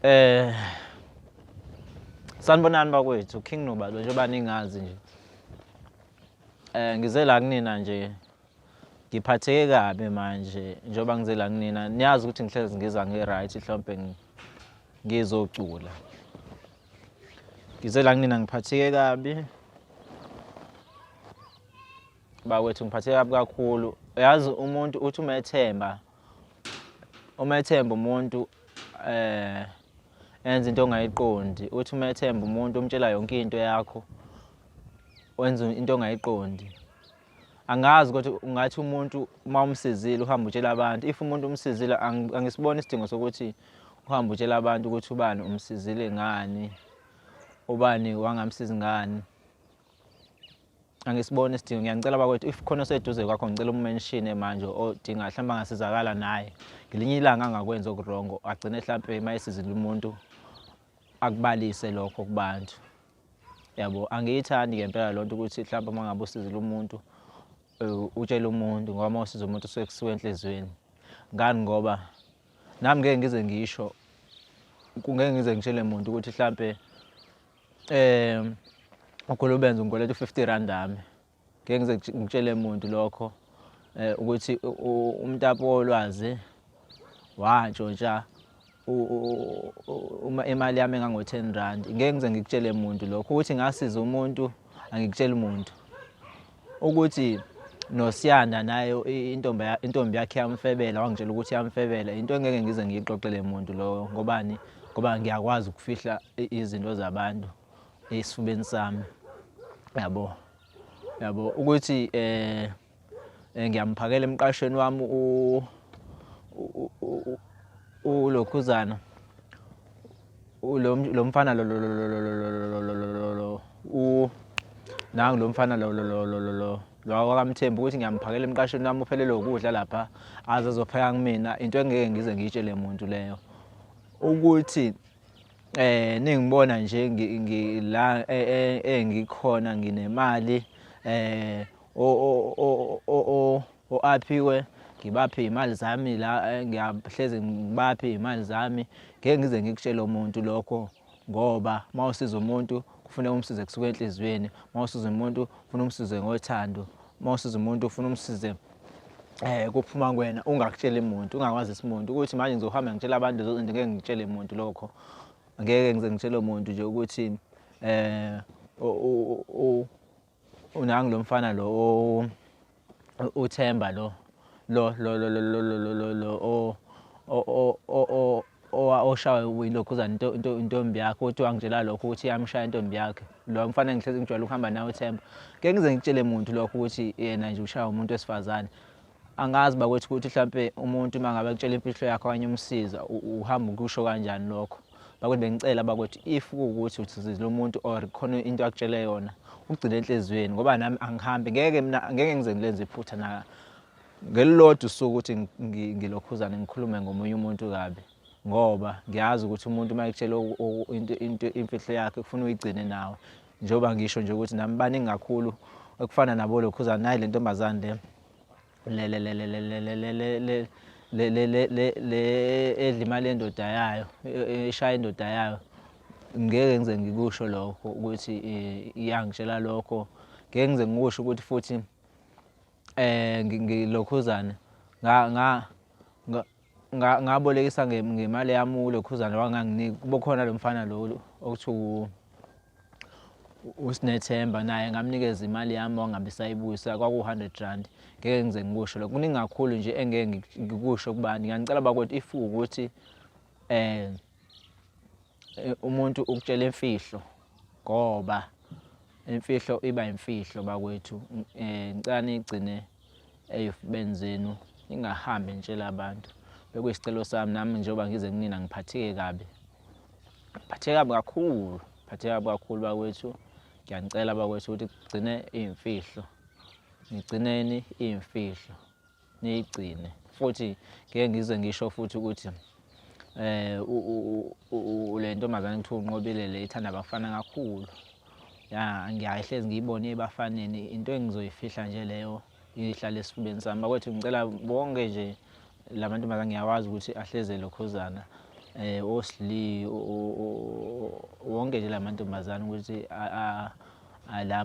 Eh sanibonani bakwethu King Nobalo njengoba ningazi nje. Ngize la kunina nje ngiphatheke kabi manje njengoba ngize la kunina. Niyazi ukuthi ngihlezi ngiza ngi-right mhlawumbe ngizocula. Ngize la kunina ngiphatheke kabi. Bakwethu ngiphatheke kabi kakhulu. Yazi umuntu uthi umethemba umuntu enza into ongayiqondi. Uthi umethemba umuntu umtshela yonke into yakho wenza into ongayiqondi. Angazi ukuthi ungathi umuntu uma umsizile uhamba utshela abantu. If umuntu umsizile angisiboni isidingo sokuthi uhamba utshela abantu ukuthi ubani umsizile ngani, ubani wangamsizi ngani. Angisiboni isidingo. Ngiyacela bakwethu if khona oseduze kwakho ngicela umention manje odinga mhlawumbe angasizakala naye. Ngelinye ilanga angakwenza okurongo agcine mhlawumbe mayesizile umuntu akubalise lokho kubantu. Yabo angiyithandi ngempela lonto ukuthi mhlawumbe mangabe usizile umuntu utshela umuntu ngoba mawusiza umuntu usuke kusuka enhlizweni. Ngani ngoba nami ngeke ngize ngisho kungeke ngize ngitshele umuntu ukuthi mhlawumbe ukhulubenza ungikoleta u50 yami. Ngeke ngize ngitshele umuntu lokho ukuthi umtapo wolwazi wantshontsha imali yami engango-R10. Ngeke ngize ngikutshele umuntu lokho ukuthi ngasiza umuntu angikutshela umuntu. Ukuthi noSiyanda nayo intombi yakhe yamfebela wangitshela ukuthi yamfebela into engeke ngize ngiyixoxele umuntu lo. Ngobani? Ngoba ngiyakwazi ukufihla izinto zabantu esifubeni sami. Yabo ukuthi ngiyamphakela emqashweni wami ulokhuzana lo mfana nangu lo mfana lo wakamthembu ukuthi ngiyamphakela emqashweni wami uphelele ukudla lapha aze azopheka kumina. Into engeke ngize ngiyitshele umuntu leyo ukuthi ningibona nje ngila engikhona nginemali aphiwe ngibaphe imali zami la ngiyahleze ngibaphe imali zami. Ngeke ngize ngikutshele umuntu lokho ngoba mawusiza umuntu kufanele umsize kusuka enhlizweni. Mawusiza umuntu ufuna umsize ngothando. Mawusiza umuntu ufuna umsize kuphuma kuwena ungakutsheli umuntu ungakwazisi umuntu ukuthi manje ngizohamba ngitshela abantu lezo zinto. Ngeke ngitshele umuntu lokho. Ngeke ngize ngitshele umuntu nje ukuthi unangu lo mfana lo uThemba lo oshawe ilokhuzana intombi yakhe uthi wangitshela lokho ukuthi iyamshaya intombi yakhe. Lo mfana engihlezi ngijwayele ukuhamba nawe uThemba. Ngeke ngize ngitshele umuntu lokho ukuthi yena nje ushaya umuntu wesifazane. Angazi bakwethu ukuthi mhlawumbe umuntu mangabe akutshela imfihlo yakho okanye umsiza uhamba ukusho kanjani lokho. Bakwethu bengicela bakwethu if kuwukuthi uthizile umuntu or khona into akutshele yona ugcine enhlizweni ngoba nami angihambi. Ngeke ngize ngilenze iphutha na ngelilodwa usuku ukuthi ngilokhuzane ngikhulume ngomunye umuntu kabi ngoba ngiyazi ukuthi umuntu mayekutshela into imfihlo yakhe kufuna uyigcine nawe. Njengoba ngisho nje ukuthi nami baningi kakhulu ekufana nabo lokhuzana nayi le ntombazane le edla imali yendoda yayo eshaya indoda yayo. Ngeke ngize ngikusho lokho ukuthi iyangitshela lokho. Ngeke ngize ngikusho ukuthi futhi ngilokhuzana ngabolekisa ngemali yami ulokhuzana wanganginika. Kubokhona lo mfana lo okuthi uSinethemba naye ngamnikeza imali yami wangabe sayibuyisa kwaku-R100. Ngeke ngize ngikusho lokho. Kuningi kakhulu nje engeke ngikusho kubani. Ngiyanicela bakwethu if ukuthi umuntu ukutshela imfihlo ngoba imfihlo iba imfihlo bakwethu. Ngicela niyigcine ey'fubeni zenu ningahambi nitshela abantu. Bekuyisicelo sami nami njengoba ngize kunina ngiphatheke kabi. Ngiphatheke kabi kakhulu. Ngiphatheke kabi kakhulu bakwethu. Ngiyanicela bakwethu ukuthi kugcine iy'mfihlo. Nigcineni iy'mfihlo niyigcine futhi ngeke ngize ngisho futhi ukuthi le ntombazane kuthiwa unqobile le ithanda abafana kakhulu. Ngiyahlezi ngiyibone ebafaneni into engizoyifihla nje leyo ihlale esifubeni sami. Bakwethu ngicela bonke nje la mantombazane ngiyawazi ukuthi ahleze elokhuzana osli wonke nje la mantombazane ukuthi la